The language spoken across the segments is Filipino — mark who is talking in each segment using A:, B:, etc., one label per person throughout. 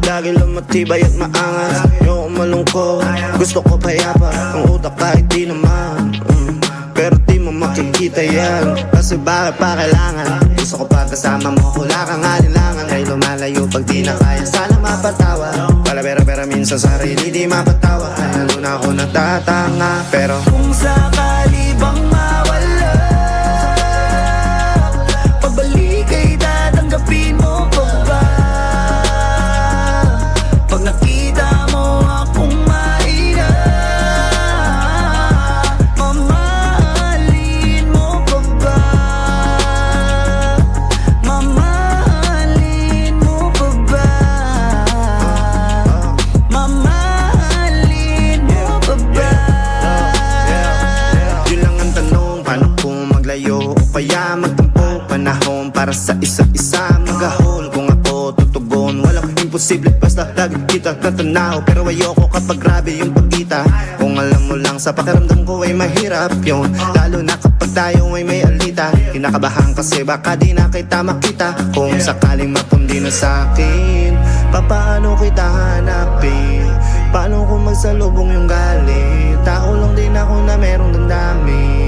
A: Lagi lang matibay at maangas, ayoko malungkot, gusto ko payapa, ang utak kahit di naman pero di mo makikita yan, kasi bakit pa kailangan? Gusto ko pa kasama mo, wala kang alinlangan. Ay lumalayo pag di na kaya, sana mapatawa. Wala pera minsan sa sarili di mapatawa. Ay lalo na ako natatanga, pero
B: kung sakali bang mawala, pabalik ay tatanggapin mo pa ba? Pag nakita mo akong mahina, mamahalin mo pa ba? Mamahalin mo pa ba? Mamahalin mo pa ba?
A: yun lang ang tanong, paano kung maglayo o kaya magtampo? Panahon para sa isa't isa, mag-ahol kung ako tutugon. Walang imposible basta lagi kita tatanaw, pero ayoko kapag grabe yung pagkita. Kung alam mo lang sa pakiramdam ko ay mahirap yun, lalo na kapag tayo ay may alita. Kinakabahan kasi baka di na kita makita. Kung sakaling mapundi na sa'kin, papaano kita hanapin? Paano kung magsalubong yung galit? Tao lang din ako na merong damdamin.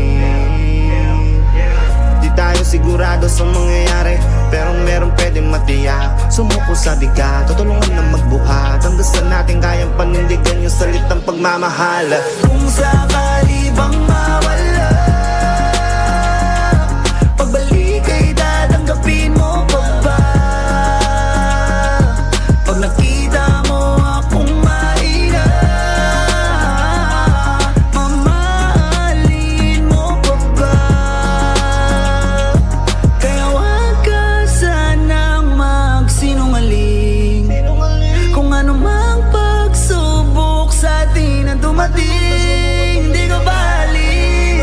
A: Di tayo sigurado sa mangyayari, pero meron pwedeng matiyak. Sumuko sa bigat, tutulungan na magbuhat, hanggang sa natin kayang panindigan yung salitang pagmamahal.
B: Kung sakali bang mawala, pagbalik ay tatanggapin mo pa ba? Pag nakita mo akong mahina, mamahalin mo pa ba? Kaya wag ka sanang magsinungaling, kung ano mang pagsubok sa atin na dumating, di ko bali.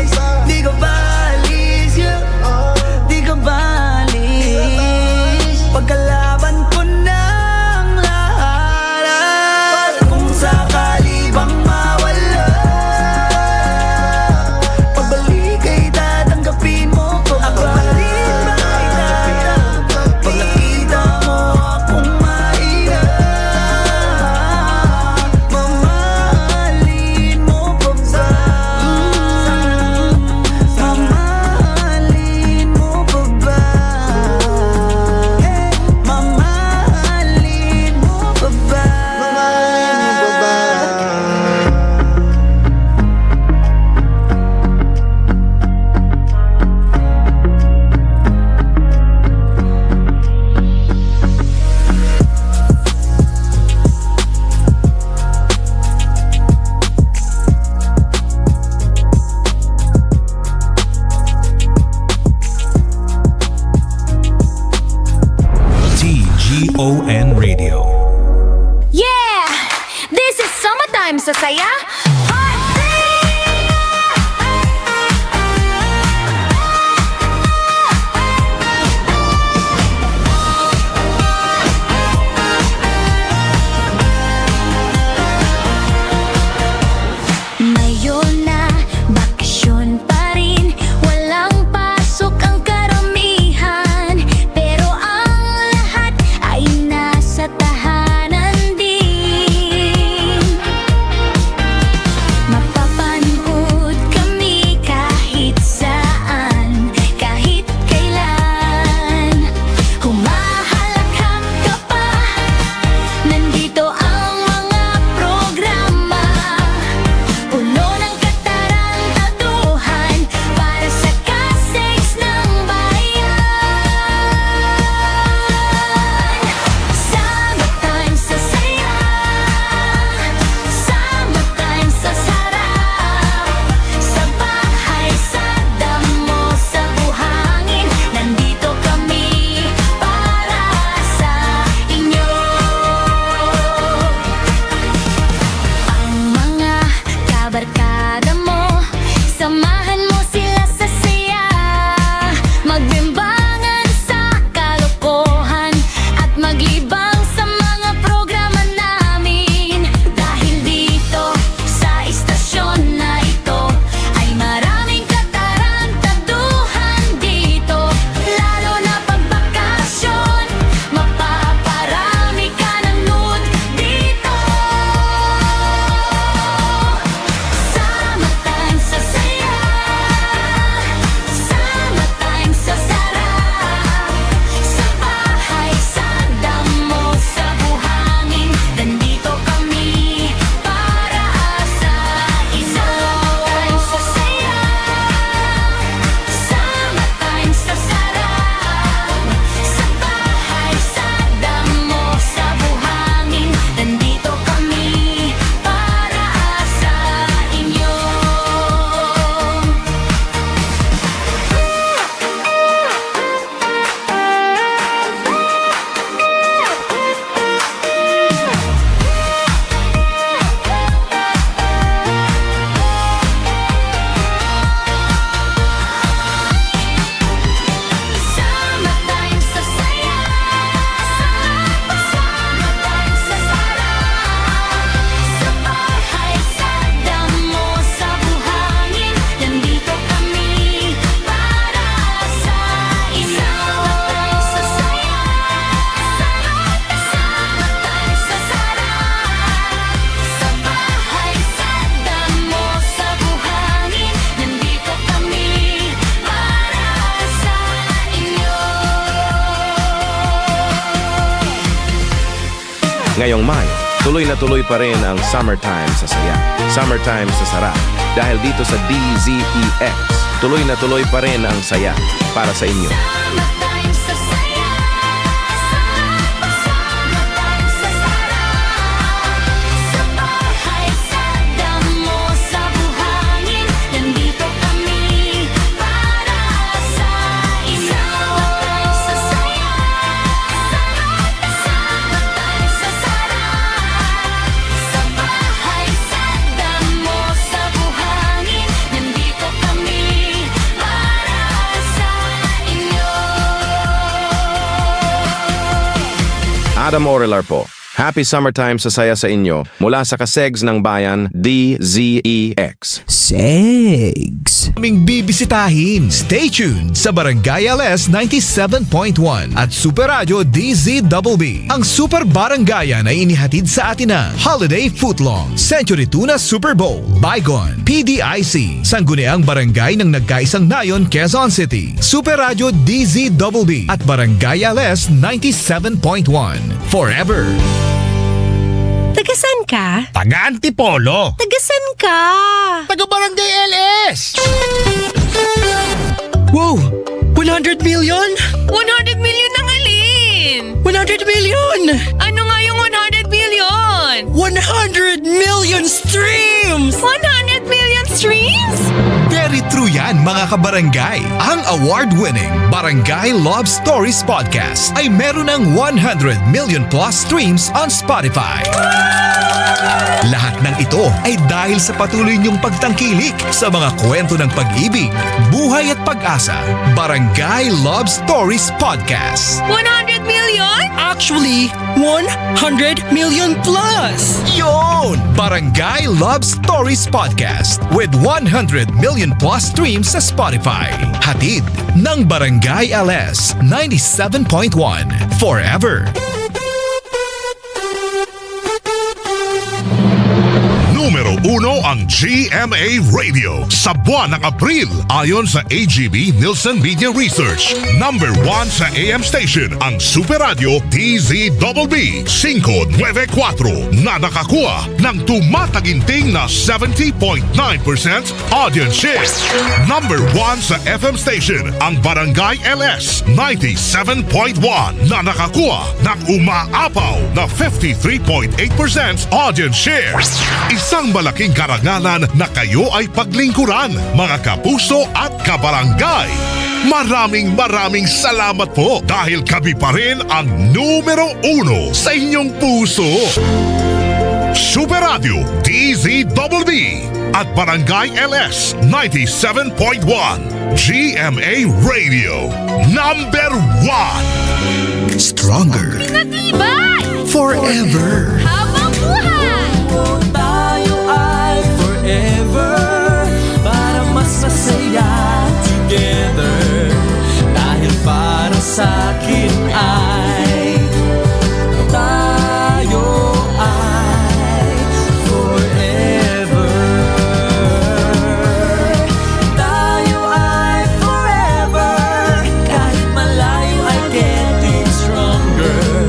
C: Ngayong Mayo, tuloy na tuloy pa rin ang Summertime sa Saya. Summertime sa Sarap. Dahil dito sa DZEX, tuloy na tuloy pa rin ang saya para sa inyo.
D: Summertime sa saya. Summertime sa sarap. Sa bahay, sa damo, sa buhangin, nandito kami para sa inyo. Summertime sa saya. Summertime sa sarap. Sa bahay, sa damo, sa buhangin, nandito kami para sa inyo.
C: Adam Orelar po. Happy Summertime sa Saya sa inyo mula sa Kasegs ng Bayan, DZEX.
E: Segs. Aming bibisitahin. Stay tuned sa Barangay LS 97.1 at Super Radio DZBB. Ang Super Barangayan ay inihatid sa atin ng Holiday Footlong, Century Tuna Super Bowl, Bygone, PDIC, Sangguniang Barangay ng Nagkaisang Nayon, Quezon City, Super Radio DZBB at Barangay LS 97.1. Forever.
F: Tagasan ka?
E: Taga-Antipolo.
F: Tagasan ka?
E: Taga-Barangay LS.
F: Wow! 100 million? 100 million ng alin? 100 million! Ano nga yung 100 million? 100 million streams! 100 million streams?
E: Very true yan mga kabarangay. Ang award-winning Barangay Love Stories Podcast ay meron ng 100 million plus streams on Spotify. Lahat ng ito ay dahil sa patuloy niyong pagtangkilik sa mga kwento ng pag-ibig, buhay at pag-asa. Barangay Love Stories Podcast.
F: 100 million? Actually, 100 million plus!
E: Yon! Barangay Love Stories Podcast with 100 million plus streams sa Spotify. Hatid ng Barangay LS 97.1. Forever!
G: Numero 1 ang GMA Radio sa buwan ng Abril ayon sa AGB Nielsen Media Research. Number 1 sa AM station ang Super Radio DZBB 594 na nakakuha ng tumataginting na 70.9% audience share. Number 1 sa FM station ang Barangay LS 97.1 na nakakuha ng umaapaw na 53.8% audience share. Isang malaking karangalan na kayo ay paglingkuran, mga kapuso at kabarangay. Maraming salamat po dahil kami pa rin ang numero 1 sa inyong puso. Super Radio DZBB at Barangay LS 97.1 GMA Radio Number 1.
E: Stronger.
F: Matibay!
E: Forever.
F: Habang buhay!
B: Tayo ay forever para mas masaya together. Dahil para sa akin ay tayo ay forever. Tayo ay forever. Kahit malayo ay getting stronger.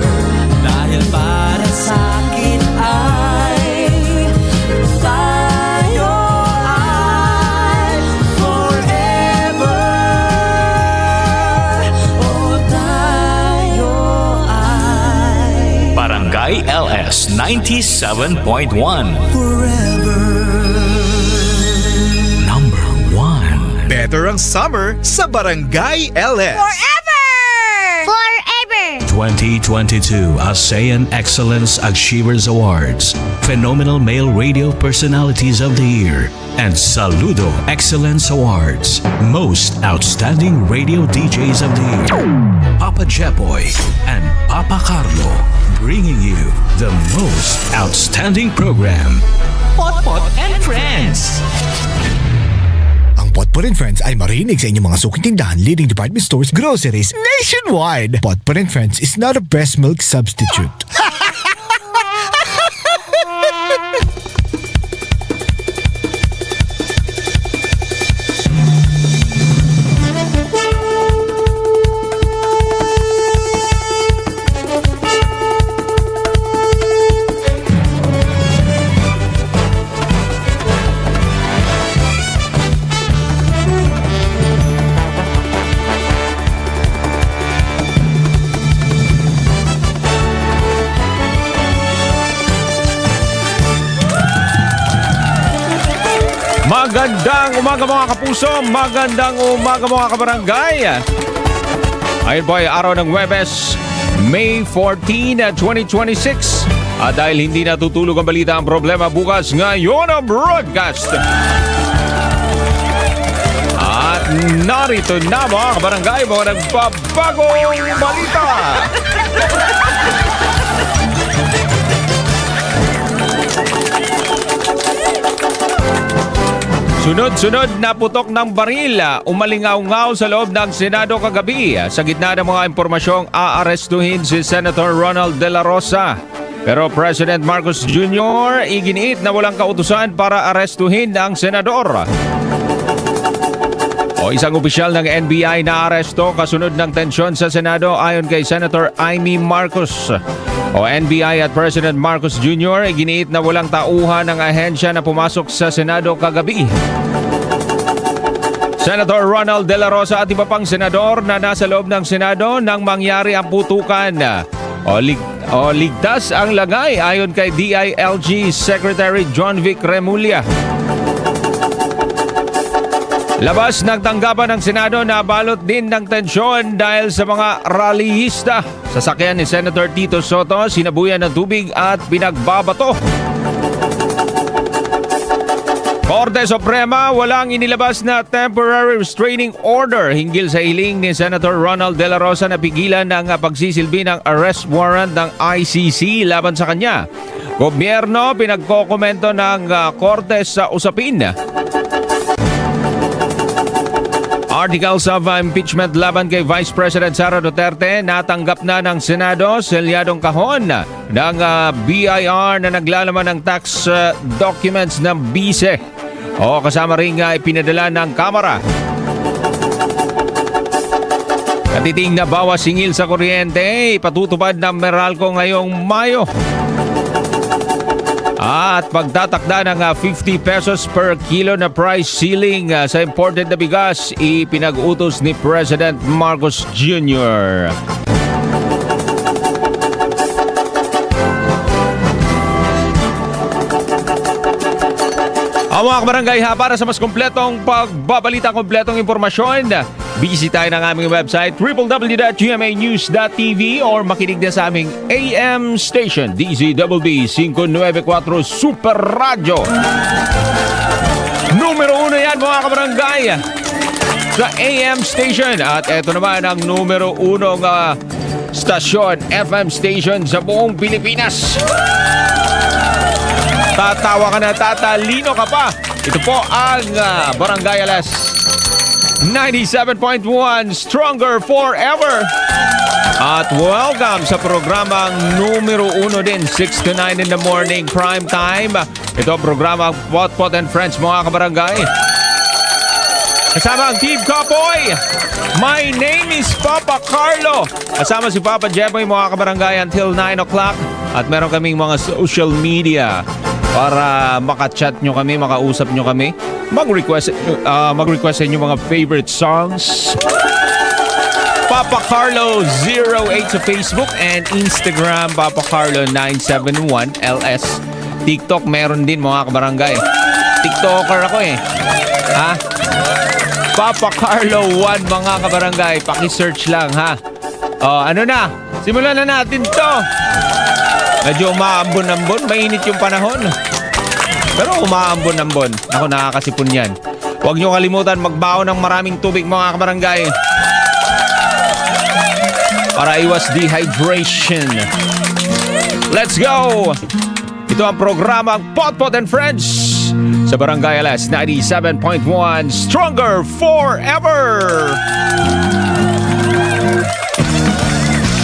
B: Dahil para sa akin ay tayo ay forever. Oh, tayo ay
H: Barangay LS 97.1. Number 1.
E: Better ang summer sa Barangay LS.
F: Forever!
H: 2022 ASEAN Excellence Achievers Awards, Phenomenal Male Radio Personalities of the Year, and Saludo Excellence Awards, Most Outstanding Radio DJs of the Year. Papa Jepoy and Papa Carlo bringing you the most outstanding program, Pot and Friends.
E: Ang Potpot and Friends ay marinig sa inyong mga suking tindahan, leading department stores, groceries nationwide. Potpot and Friends is not a breast milk substitute.
I: Magandang umaga mga kapuso, magandang umaga mga kabarangay. Ayun po ay araw ng Huwebes, May 14, 2026. At dahil hindi natutulog ang balita ang problema bukas, ngayon ang broadcast. At narito na mga kabarangay, mga nagbabagong balita. Sunod-sunod na putok ng baril, umalingaw-ngaw sa loob ng Senado kagabi. Sa gitna ng mga impormasyong aarestuhin si Senator Ronald De La Rosa. Pero President Marcos Jr. iginiit na walang kautusan para arestuhin ang senador. Isang opisyal ng NBI na aresto kasunod ng tensyon sa Senado ayon kay Senator Amy Marcos. NBI at President Marcos Jr. iginiit na walang tauhan ng ahensya na pumasok sa Senado kagabi. Senator Ronald De La Rosa at iba pang senador na nasa loob ng Senado nang mangyari ang putukan. Ligtas ang lagay ayon kay DILG Secretary John Vic Remulla. Labas ng tanggapan ng Senado na balot din ng tensyon dahil sa mga rallyista. Sasakyan ni Senator Tito Soto, sinabuyan ng tubig at pinagbabato. Korte Suprema, walang inilabas na temporary restraining order hinggil sa hiling ni Senator Ronald De La Rosa na pigilan ng pagsisilbi ng arrest warrant ng ICC laban sa kanya. Gobyerno, pinagkokomento ng korte sa usapin. Articles of impeachment laban kay Vice President Sara Duterte natanggap na ng Senado sa selyadong kahon ng BIR na naglalaman ng tax documents ng BICE. Kasama rin ipinadala ng Kamara. Katiting na bawas singil sa kuryente, ipatutupad ng Meralco ngayong Mayo. At pagtatakda ng 50 pesos per kilo na price ceiling sa imported na bigas, ipinag-utos ni President Marcos Jr. Ang mga kabarangay para sa mas kompletong pagbabalita, kompletong impormasyon, bisitahin ang aming website www.gmanews.tv or makinig din sa aming AM station DZBB 594 Super Radio. Numero 1 yan mga kabarangay sa AM station. At eto naman ang numero 1 stasyon, FM station sa buong Pilipinas. Tatawa ka na, tatalino ka pa. Ito po ang Barangay Alas 97.1 Stronger Forever. At welcome sa programang numero 1 din, 6 to 9 in the morning, prime time. Ito ang programang Potpot and Friends mga kabarangay. Kasama ang Team Kapoy. My name is Papa Carlo. Kasama si Papa Jeboy mga kabarangay until 9 o'clock. At meron kaming mga social media para makachat nyo kami, makausap nyo kami, mag-request sa inyo mga favorite songs. Papa Carlo 08 sa Facebook and Instagram, Papa Carlo 971 LS. TikTok meron din mga kabarangay. TikToker ako eh. Papa Carlo 1 mga kabarangay, paki-search lang ha. Ano na? Simulan na natin to. Medyo umaambon-ambon, mainit yung panahon. Pero umaambon-ambon. Ako, nakakasipon yan. Huwag nyo kalimutan magbaon ng maraming tubig mga kabarangay para iwas dehydration. Let's go! Ito ang programang Potpot and Friends sa Barangay Alas 97.1 Stronger Forever!